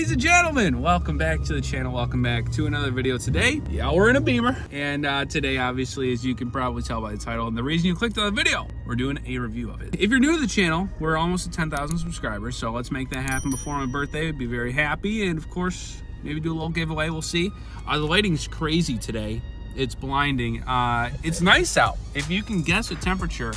Ladies and gentlemen, welcome back to the channel. Welcome back to another video today. Yeah, we're in a Beamer. And today, obviously, as you can probably tell by the title and the reason you clicked on the video, we're doing a review of it. If you're new to the channel, we're almost at 10,000 subscribers. So let's make that happen before my birthday. I'd be very happy. And of course, maybe do a little giveaway. We'll see. The lighting's crazy today. It's blinding. It's nice out. If you can guess a temperature,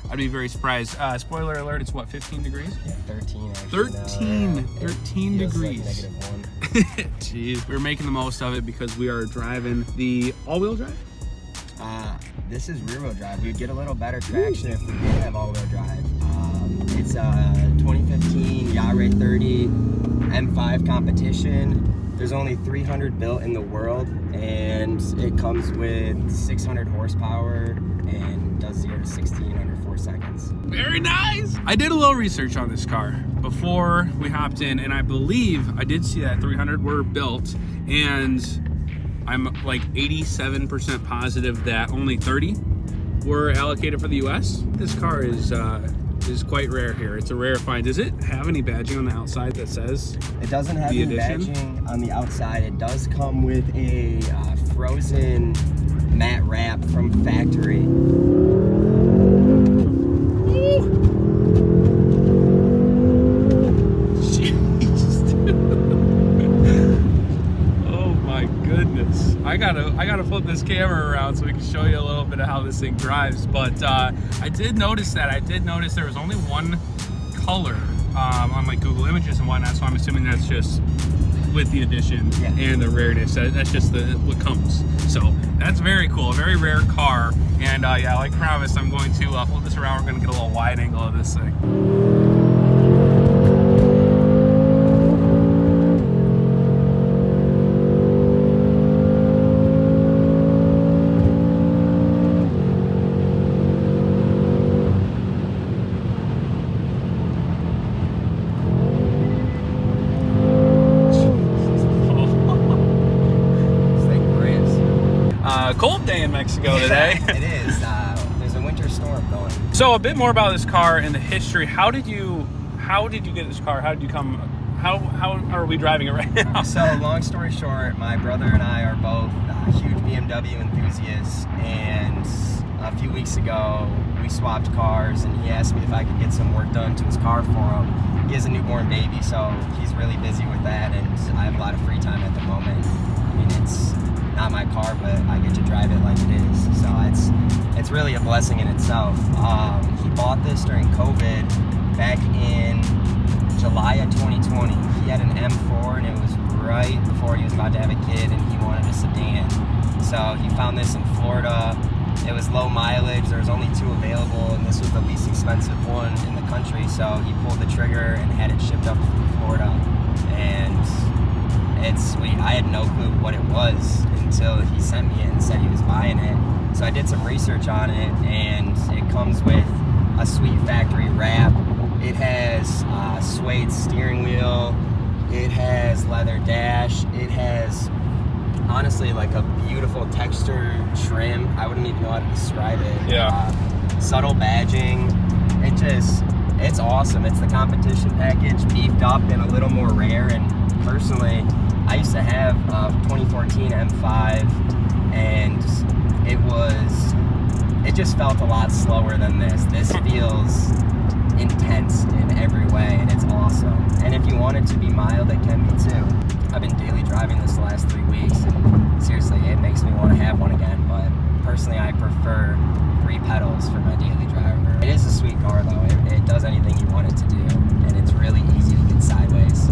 I'd be very surprised. Spoiler alert, it's what, 15 degrees? Yeah, 13 actually. 13 degrees. -1. Jeez, we're making the most of it because we are driving the all-wheel drive? This is rear-wheel drive. We'd get a little better traction if we did have all-wheel drive. It's a 2015 Jahre 30 M5 competition. There's only 300 built in the world, and it comes with 600 horsepower and does 0 to 60 in under 4 seconds. Very nice. I did a little research on this car before we hopped in, and I believe I did see that 300 were built, and I'm like 87% positive that only 30 were allocated for the US. This car is quite rare here. It's a rare find. Does it have any badging on the outside that says it doesn't have any badging on the outside? It does come with a frozen matte wrap from factory. I gotta flip this camera around so we can show you a little bit of how this thing drives. But I did notice there was only one color on like Google Images and whatnot, so I'm assuming that's just with the edition and the rareness. That's just what comes. So that's very cool, a very rare car. And yeah, like promised, I'm going to flip this around. We're gonna get a little wide angle of this thing. Cold day in Mexico today. It is. There's a winter storm going. So a bit more about this car and the history. How did you get this car? How did you come? How are we driving it right now? So long story short, my brother and I are both huge BMW enthusiasts, and a few weeks ago we swapped cars, and he asked me if I could get some work done to his car for him. He has a newborn baby, so he's really busy with that, and I have a lot of free time at the moment. I mean, it's not my car, but I get to drive it like it is, so it's really a blessing in itself. He bought this during COVID back in July of 2020. He had an M4, and it was right before he was about to have a kid, and he wanted a sedan. So he found this in Florida. It was low mileage. There was only 2 available, and this was the least expensive one in the country. So he pulled the trigger and had it shipped up from Florida, and it's sweet. I had no clue what it was until he sent me it and said he was buying it. So I did some research on it, and it comes with a sweet factory wrap. It has suede steering wheel. It has leather dash. It has, honestly, like a beautiful texture trim. I wouldn't even know how to describe it. Yeah. Subtle badging. It's awesome. It's the competition package beefed up and a little more rare. And personally, I used to have a 2014 M5, and it just felt a lot slower than this. This feels intense in every way, and it's awesome. And if you want it to be mild, it can be too. I've been daily driving this the last 3 weeks, and seriously, it makes me want to have one again. But personally, I prefer 3 pedals for my daily driver. It is a sweet car, though. It does anything you want it to do, and it's really easy to get sideways.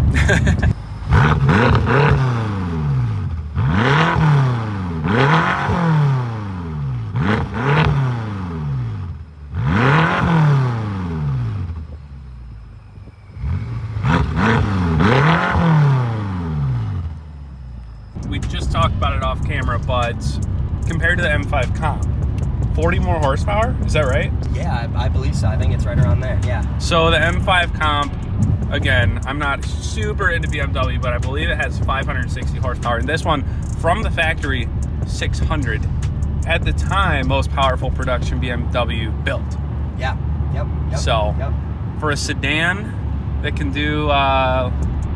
We just talked about it off camera, but compared to the M5 Comp, 40 more horsepower, is that right? Yeah, I believe so. I think it's right around there, yeah. So the M5 Comp, again, I'm not super into BMW, but I believe it has 560 horsepower. And this one, from the factory, 600. At the time, most powerful production BMW built. Yeah, yep. So, for a sedan that can do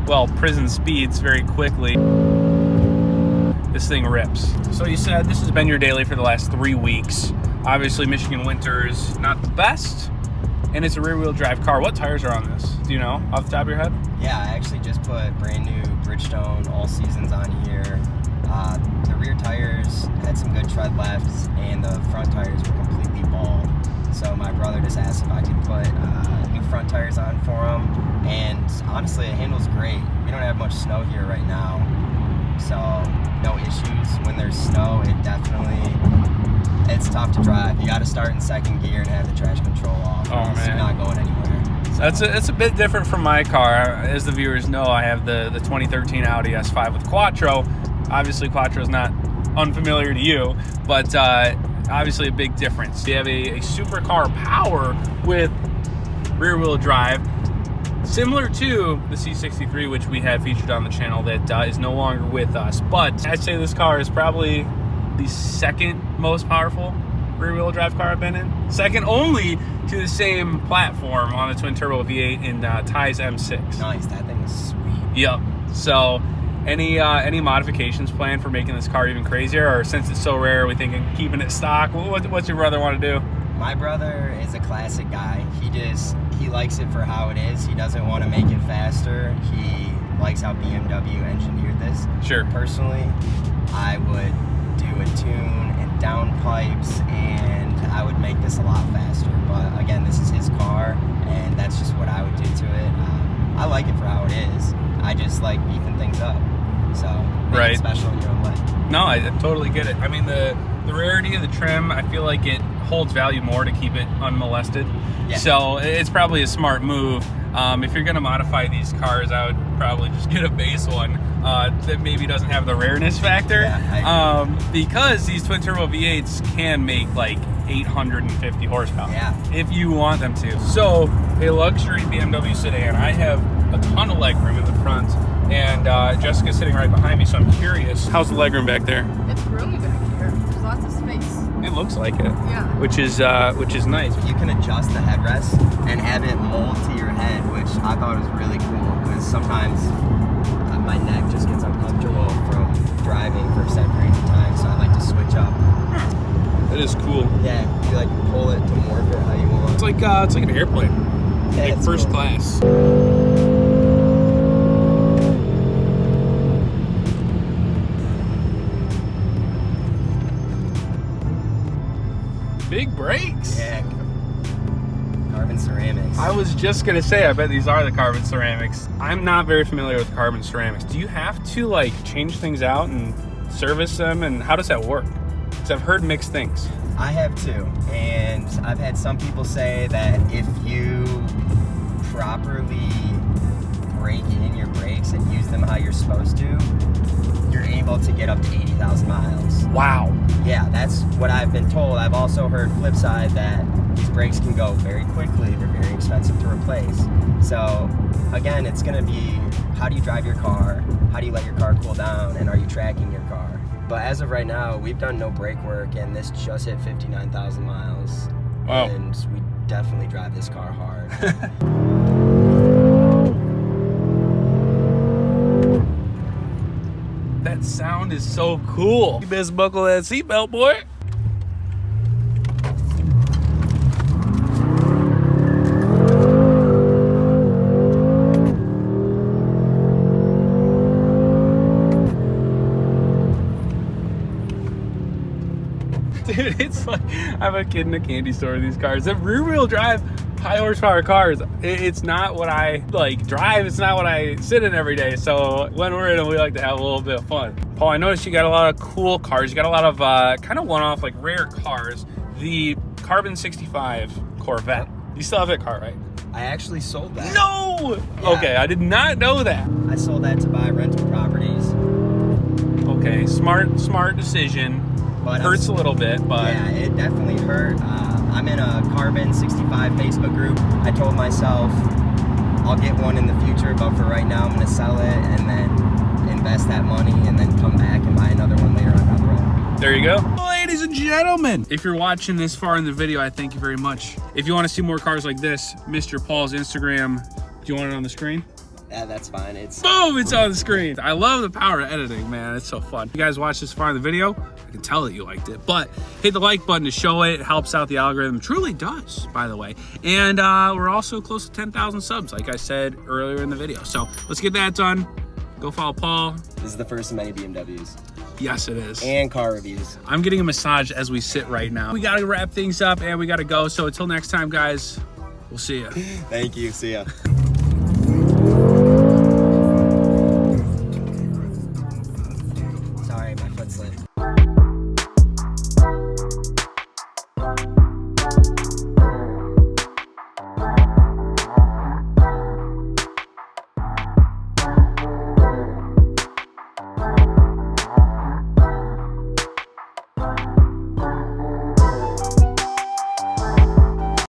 well, prison speeds very quickly. This thing rips. So you said this has been your daily for the last 3 weeks. Obviously, Michigan winter is not the best, and it's a rear-wheel drive car. What tires are on this? Do you know off the top of your head? Yeah, I actually just put brand new Bridgestone all seasons on here. The rear tires had some good tread left, and the front tires were completely bald. So my brother just asked if I could put new front tires on for him, and honestly, it handles great. We don't have much snow here right now, so no issues. When there's snow, it's tough to drive. You got to start in second gear and have the traction control off. Oh, man. You're not going anywhere. So. That's a bit different from my car. As the viewers know, I have the 2013 Audi S5 with Quattro. Obviously, Quattro is not unfamiliar to you, but obviously a big difference. You have a supercar power with rear-wheel drive, similar to the C63, which we had featured on the channel, that is no longer with us. But I'd say this car is probably the second most powerful rear-wheel drive car I've been in. Second only to the same platform on the twin-turbo V8 in Ty's M6. Nice, that thing is sweet. Yep. So, any modifications planned for making this car even crazier, or since it's so rare, are we thinking keeping it stock? What's your brother want to do? My brother is a classic guy. He likes it for how it is. He doesn't want to make it faster. He likes how BMW engineered this. Sure. Personally, I would do a tune and downpipes, and I would make this a lot faster. But again, this is his car, and that's just what I would do to it. I like it for how it is. I just like beefing things up. So make it special in your own way. No, I totally get it. I mean, the rarity of the trim, I feel like it holds value more to keep it unmolested. Yeah. So it's probably a smart move. If you're going to modify these cars, I would probably just get a base one that maybe doesn't have the rareness factor. Yeah, because these twin turbo V8s can make like 850 horsepower if you want them to. So a luxury BMW sedan, I have a ton of legroom in the front, and Jessica's sitting right behind me, so I'm curious, how's the legroom back there? It's roomy back here. There's lots of space. It looks like it. Yeah. Which is nice. You can adjust the headrest and have it mold to your head, which I thought was really cool, because sometimes my neck just gets uncomfortable from driving for set periods of time, so I like to switch up. That is cool. Yeah, you like pull it to morph it how you want. It's like an airplane, Yeah, like first cool. class. Big brakes. Yeah. Carbon ceramics. I was just gonna say, I bet these are the carbon ceramics. I'm not very familiar with carbon ceramics. Do you have to like change things out and service them, and how does that work? Because I've heard mixed things. I have too, and I've had some people say that if you properly break in your brakes and use them how you're supposed to, you're able to get up to 80,000 miles. Wow. Yeah, that's what I've been told. I've also heard flip side that these brakes can go very quickly. They're very expensive to replace. So again, it's gonna be, how do you drive your car? How do you let your car cool down? And are you tracking your car? But as of right now, we've done no brake work, and this just hit 59,000 miles. Wow. And we definitely drive this car hard. That sound is so cool. You best buckle that seatbelt, boy. Dude, it's like I have a kid in a candy store with these cars. The rear-wheel drive, high horsepower cars, it's not what I like drive. It's not what I sit in every day. So when we're in them, we like to have a little bit of fun. Paul, I noticed you got a lot of cool cars. You got a lot of kind of one-off, like rare cars. The Carbon 65 Corvette. You still have that car, right? I actually sold that. No! Yeah. Okay, I did not know that. I sold that to buy rental properties. Okay, smart decision. But Hurts a little bit, but yeah, it definitely hurt. I'm in a Carbon 65 Facebook group. I told myself I'll get one in the future, but for right now I'm going to sell it and then invest that money and then come back and buy another one later on down the road. there you go. Ladies and gentlemen, if you're watching this far in the video, I thank you very much. If you want to see more cars like this, Mr. Paul's Instagram, do you want it on the screen? That's fine. It's Boom, it's on the screen. I love the power of editing, man. It's so fun. You guys watched this far in the video, I can tell that you liked it. But hit the like button to show it. It helps out the algorithm. It truly does, by the way. And we're also close to 10,000 subs, like I said earlier in the video. So let's get that done. Go follow Paul. This is the first of many BMWs. Yes, it is. And car reviews. I'm getting a massage as we sit right now. We gotta wrap things up and we gotta go. So until next time, guys, we'll see ya. Thank you. See ya.